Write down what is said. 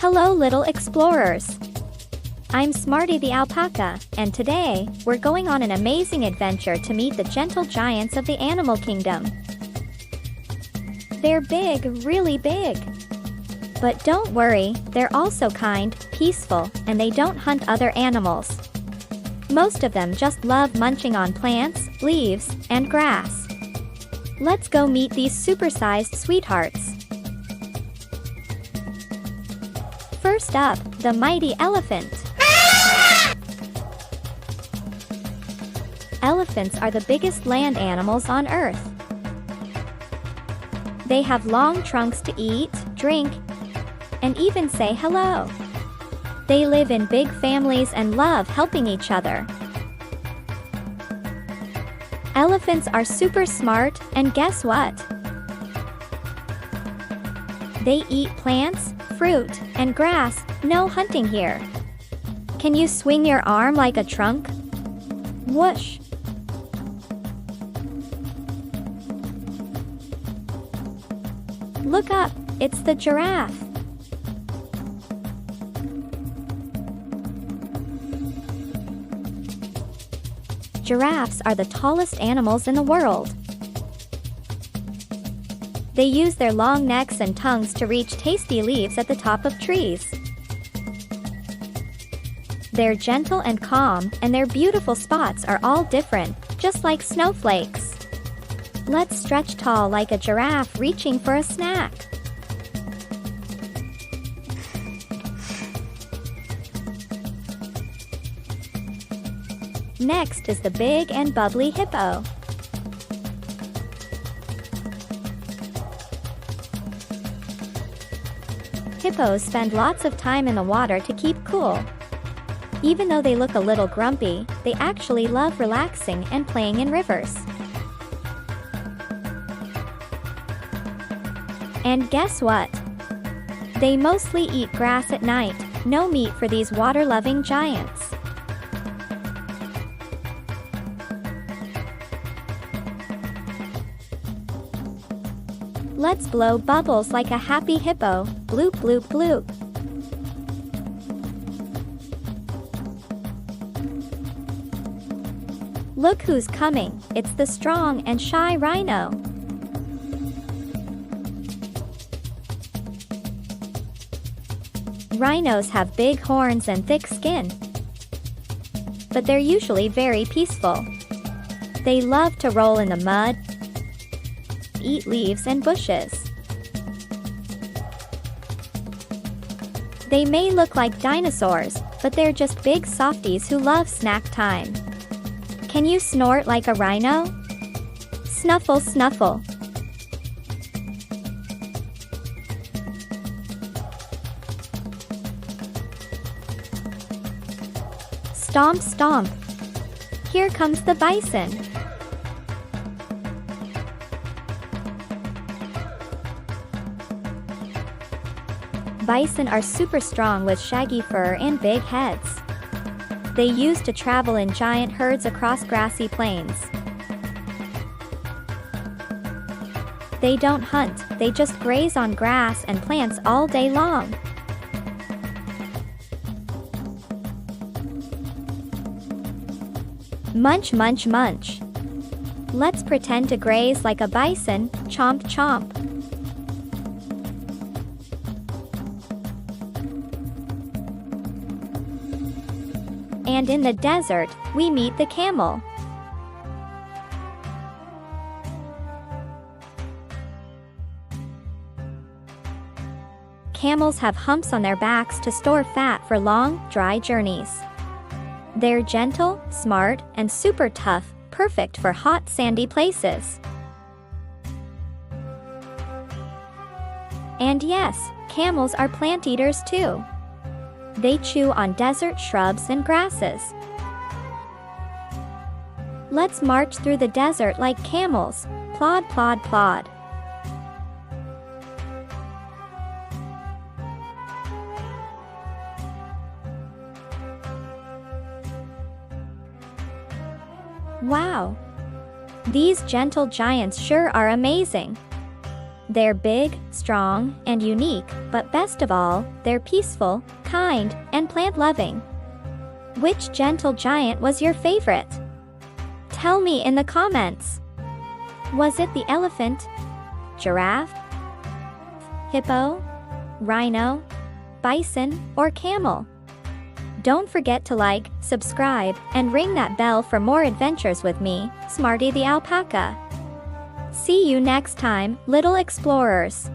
Hello little explorers! I'm Smartie the Alpaca, and today, we're going on an amazing adventure to meet the gentle giants of the animal kingdom. They're big, really big. But don't worry, they're also kind, peaceful, and they don't hunt other animals. Most of them just love munching on plants, leaves, and grass. Let's go meet these supersized sweethearts. First up, the mighty elephant. Elephants are the biggest land animals on Earth. They have long trunks to eat, drink, and even say hello. They live in big families and love helping each other. Elephants are super smart, and guess what? They eat plants, fruit, and grass. No hunting here. Can you swing your arm like a trunk? Whoosh! Look up, it's the giraffe. Giraffes are the tallest animals in the world. They use their long necks and tongues to reach tasty leaves at the top of trees. They're gentle and calm, and their beautiful spots are all different, just like snowflakes. Let's stretch tall like a giraffe reaching for a snack. Next is the big and bubbly hippo. Hippos spend lots of time in the water to keep cool. Even though they look a little grumpy, they actually love relaxing and playing in rivers. And guess what? They mostly eat grass at night. No meat for these water-loving giants. Let's blow bubbles like a happy hippo. Bloop, bloop, bloop. Look who's coming. It's the strong and shy Rhino. Rhinos have big horns and thick skin. But they're usually very peaceful. They love to roll in the mud, eat leaves and bushes. They may look like dinosaurs, but they're just big softies who love snack time. Can you snort like a rhino? Snuffle, snuffle. Stomp, stomp. Here comes the bison. Bison are super strong with shaggy fur and big heads. They used to travel in giant herds across grassy plains. They don't hunt, they just graze on grass and plants all day long. Munch, munch, munch. Let's pretend to graze like a bison. Chomp, chomp. And in the desert, we meet the camel. Camels have humps on their backs to store fat for long, dry journeys. They're gentle, smart, and super tough, perfect for hot, sandy places. And yes, camels are plant eaters too. They chew on desert shrubs and grasses. Let's march through the desert like camels. Plod, plod, plod. Wow! These gentle giants sure are amazing. They're big, strong, and unique, but best of all, they're peaceful, kind, and plant-loving. Which gentle giant was your favorite? Tell me in the comments. Was it the elephant, giraffe, hippo, rhino, bison, or camel? Don't forget to like, subscribe, and ring that bell for more adventures with me, Smartie the Alpaca. See you next time, little explorers.